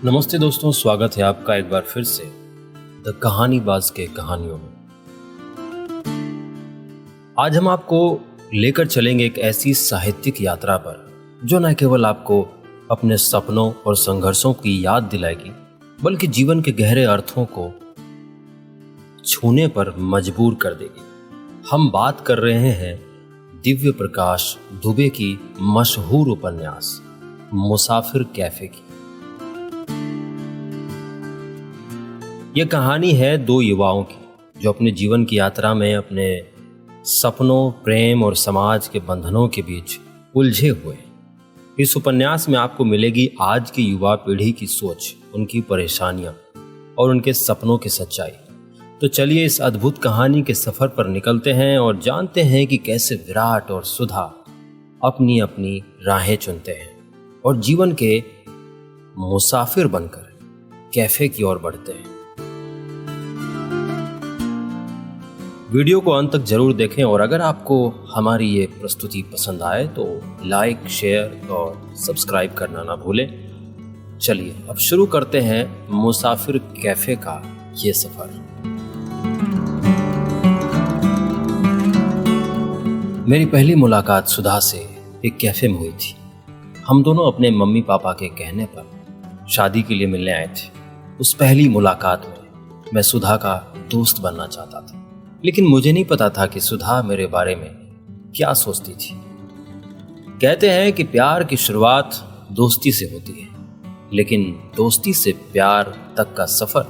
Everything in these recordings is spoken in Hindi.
नमस्ते दोस्तों, स्वागत है आपका एक बार फिर से द कहानीबाज के कहानियों में। आज हम आपको लेकर चलेंगे एक ऐसी साहित्यिक यात्रा पर जो न केवल आपको अपने सपनों और संघर्षों की याद दिलाएगी, बल्कि जीवन के गहरे अर्थों को छूने पर मजबूर कर देगी। हम बात कर रहे हैं दिव्य प्रकाश दुबे की मशहूर उपन्यास मुसाफिर कैफे की। यह कहानी है दो युवाओं की जो अपने जीवन की यात्रा में अपने सपनों, प्रेम और समाज के बंधनों के बीच उलझे हुए हैं। इस उपन्यास में आपको मिलेगी आज की युवा पीढ़ी की सोच, उनकी परेशानियां और उनके सपनों की सच्चाई। तो चलिए इस अद्भुत कहानी के सफर पर निकलते हैं और जानते हैं कि कैसे विराट और सुधा अपनी अपनी राहें चुनते हैं और जीवन के मुसाफिर बनकर कैफे की ओर बढ़ते हैं। वीडियो को अंत तक जरूर देखें और अगर आपको हमारी ये प्रस्तुति पसंद आए तो लाइक, शेयर और सब्सक्राइब करना ना भूलें। चलिए अब शुरू करते हैं मुसाफिर कैफे का ये सफर। मेरी पहली मुलाकात सुधा से एक कैफे में हुई थी। हम दोनों अपने मम्मी पापा के कहने पर शादी के लिए मिलने आए थे। उस पहली मुलाकात में मैं सुधा का दोस्त बनना चाहता था, लेकिन मुझे नहीं पता था कि सुधा मेरे बारे में क्या सोचती थी। कहते हैं कि प्यार की शुरुआत दोस्ती से होती है, लेकिन दोस्ती से प्यार तक का सफर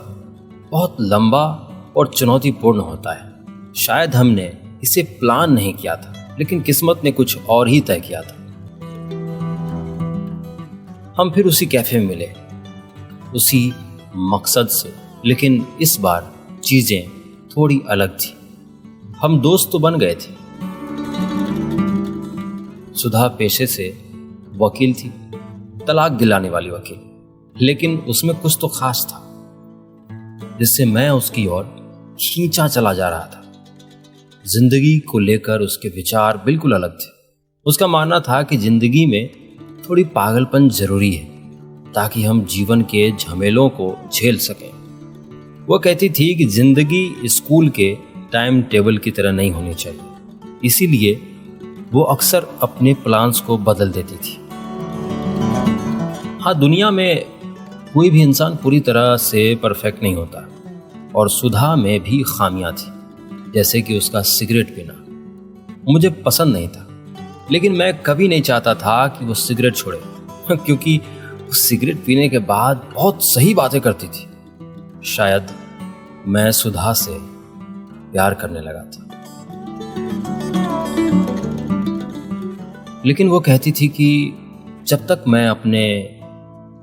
बहुत लंबा और चुनौतीपूर्ण होता है। शायद हमने इसे प्लान नहीं किया था, लेकिन किस्मत ने कुछ और ही तय किया था। हम फिर उसी कैफे में मिले, उसी मकसद से, लेकिन इस बार चीजें थोड़ी अलग थी। हम दोस्त तो बन गए थे। सुधा पेशे से वकील थी, तलाक दिलाने वाली वकील, लेकिन उसमें कुछ तो खास था जिससे मैं उसकी ओर खींचा चला जा रहा था। जिंदगी को लेकर उसके विचार बिल्कुल अलग थे। उसका मानना था कि जिंदगी में थोड़ी पागलपन जरूरी है ताकि हम जीवन के झमेलों को झेल सकें। वो कहती थी कि जिंदगी स्कूल के टाइम टेबल की तरह नहीं होनी चाहिए, इसीलिए वो अक्सर अपने प्लान्स को बदल देती थी। हाँ, दुनिया में कोई भी इंसान पूरी तरह से परफेक्ट नहीं होता और सुधा में भी खामियां थी, जैसे कि उसका सिगरेट पीना मुझे पसंद नहीं था, लेकिन मैं कभी नहीं चाहता था कि वो सिगरेट छोड़े क्योंकि वो सिगरेट पीने के बाद बहुत सही बातें करती थी। शायद मैं सुधा से प्यार करने लगा था, लेकिन वो कहती थी कि जब तक मैं अपने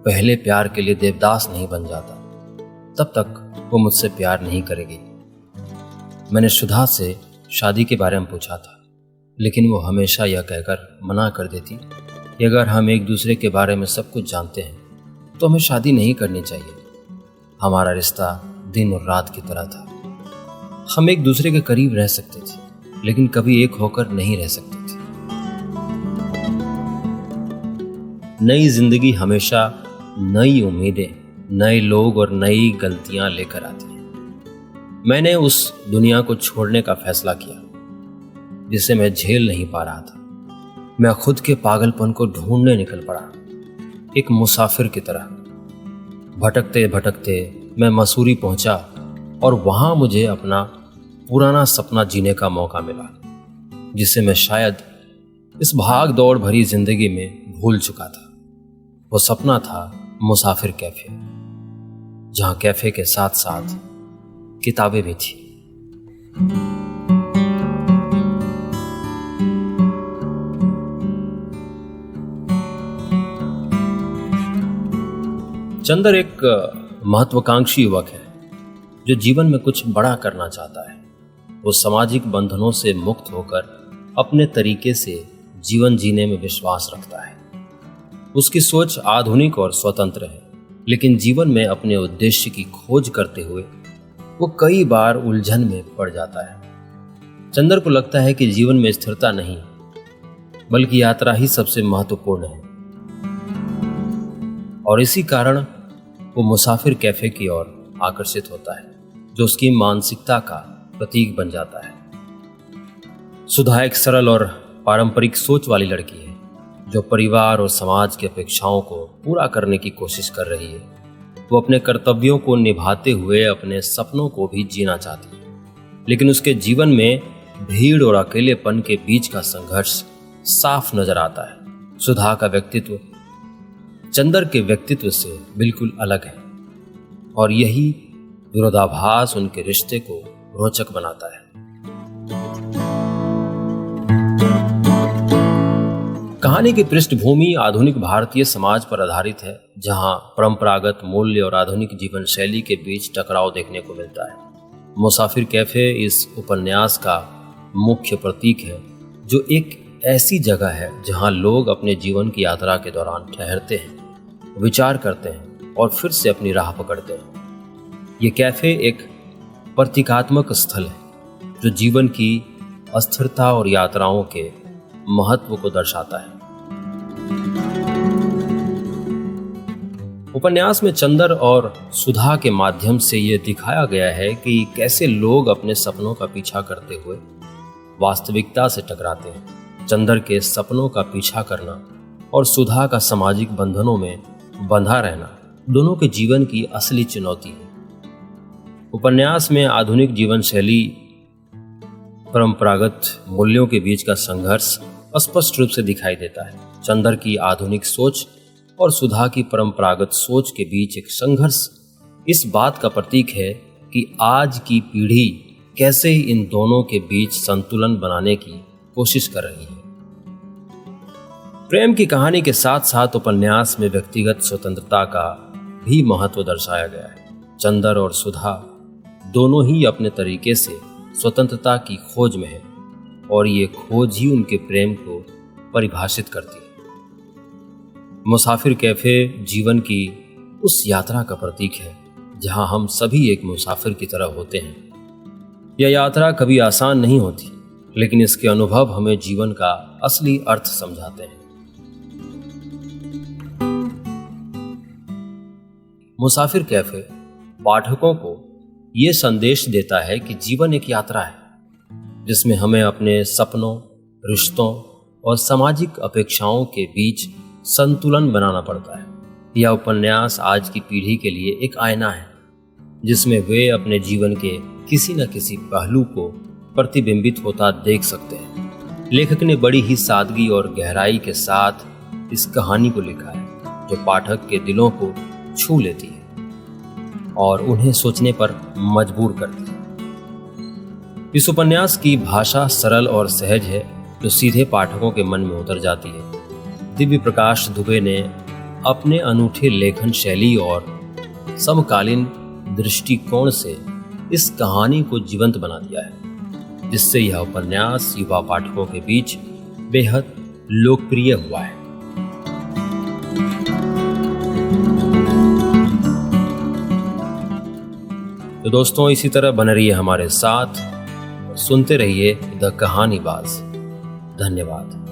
पहले प्यार के लिए देवदास नहीं बन जाता, तब तक वो मुझसे प्यार नहीं करेगी। मैंने सुधा से शादी के बारे में पूछा था, लेकिन वो हमेशा यह कहकर मना कर देती कि अगर हम एक दूसरे के बारे में सब कुछ जानते हैं तो हमें शादी नहीं करनी चाहिए। हमारा रिश्ता दिन और रात की तरह था। हम एक दूसरे के करीब रह सकते थे, लेकिन कभी एक होकर नहीं रह सकते थे। नई जिंदगी हमेशा नई उम्मीदें, नए लोग और नई गलतियां लेकर आती हैं। मैंने उस दुनिया को छोड़ने का फैसला किया जिसे मैं झेल नहीं पा रहा था। मैं खुद के पागलपन को ढूंढने निकल पड़ा, एक मुसाफिर की तरह। भटकते भटकते मैं मसूरी पहुंचा और वहां मुझे अपना पुराना सपना जीने का मौका मिला, जिसे मैं शायद इस भाग दौड़ भरी जिंदगी में भूल चुका था। वो सपना था मुसाफिर कैफे, जहां कैफे के साथ साथ किताबें भी थी। चंदर एक महत्वाकांक्षी युवक है जो जीवन में कुछ बड़ा करना चाहता है। वो सामाजिक बंधनों से मुक्त होकर अपने तरीके से जीवन जीने में विश्वास रखता है। उसकी सोच आधुनिक और स्वतंत्र है, लेकिन जीवन में अपने उद्देश्य की खोज करते हुए वो कई बार उलझन में पड़ जाता है। चंदर को लगता है कि जीवन में स्थिरता नहीं, बल्कि यात्रा ही सबसे महत्वपूर्ण है, और इसी कारण वो मुसाफिर कैफे की ओर आकर्षित होता है, जो उसकी मानसिकता का प्रतीक बन जाता है। सुधा एक सरल और पारंपरिक सोच वाली लड़की है, जो परिवार और समाज की अपेक्षाओं को पूरा करने की कोशिश कर रही है। वो अपने कर्तव्यों को निभाते हुए अपने सपनों को भी जीना चाहती है, लेकिन उसके जीवन में भीड़ और अकेलेपन के बीच का संघर्ष साफ नजर आता है। सुधा का व्यक्तित्व चंदर के व्यक्तित्व से बिल्कुल अलग है, और यही विरोधाभास उनके रिश्ते को रोचक बनाता है। कहानी की पृष्ठभूमि आधुनिक भारतीय समाज पर आधारित है, जहां परंपरागत मूल्य और आधुनिक जीवन शैली के बीच टकराव देखने को मिलता है। मुसाफिर कैफे इस उपन्यास का मुख्य प्रतीक है, जो एक ऐसी जगह है जहां लोग अपने जीवन की यात्रा के दौरान ठहरते हैं, विचार करते हैं और फिर से अपनी राह पकड़ते हैं। ये कैफे एक प्रतीकात्मक स्थल है, जो जीवन की अस्थिरता और यात्राओं के महत्व को दर्शाता है। उपन्यास में चंदर और सुधा के माध्यम से यह दिखाया गया है कि कैसे लोग अपने सपनों का पीछा करते हुए वास्तविकता से टकराते हैं। चंदर के सपनों का पीछा करना और सुधा का सामाजिक बंधनों में बंधा रहना दोनों के जीवन की असली चुनौती है। उपन्यास में आधुनिक जीवन शैली, परंपरागत मूल्यों के बीच का संघर्ष स्पष्ट रूप से दिखाई देता है। चंदर की आधुनिक सोच और सुधा की परंपरागत सोच के बीच एक संघर्ष इस बात का प्रतीक है कि आज की पीढ़ी कैसे इन दोनों के बीच संतुलन बनाने की कोशिश कर रही है। प्रेम की कहानी के साथ साथ उपन्यास में व्यक्तिगत स्वतंत्रता का भी महत्व दर्शाया गया है। चंदर और सुधा दोनों ही अपने तरीके से स्वतंत्रता की खोज में है, और ये खोज ही उनके प्रेम को परिभाषित करती है। मुसाफिर कैफे जीवन की उस यात्रा का प्रतीक है जहां हम सभी एक मुसाफिर की तरह होते हैं। यह यात्रा कभी आसान नहीं होती, लेकिन इसके अनुभव हमें जीवन का असली अर्थ समझाते हैं। मुसाफिर कैफे पाठकों को यह संदेश देता है कि जीवन एक यात्रा है, जिसमें हमें अपने सपनों, रिश्तों और सामाजिक अपेक्षाओं के बीच संतुलन बनाना पड़ता है। यह उपन्यास आज की पीढ़ी के लिए एक आईना है, जिसमें वे अपने जीवन के किसी न किसी पहलू को प्रतिबिंबित होता देख सकते हैं। लेखक ने बड़ी ही सादगी और गहराई के साथ इस कहानी को लिखा है, जो पाठक के दिलों को छू लेती है और उन्हें सोचने पर मजबूर करती है। इस उपन्यास की भाषा सरल और सहज है, जो सीधे पाठकों के मन में उतर जाती है। दिव्य प्रकाश दुबे ने अपने अनूठे लेखन शैली और समकालीन दृष्टिकोण से इस कहानी को जीवंत बना दिया है, जिससे यह उपन्यास युवा पाठकों के बीच बेहद लोकप्रिय हुआ है। तो दोस्तों, इसी तरह बने रहिए हमारे साथ, सुनते रहिए द कहानीबाज। धन्यवाद।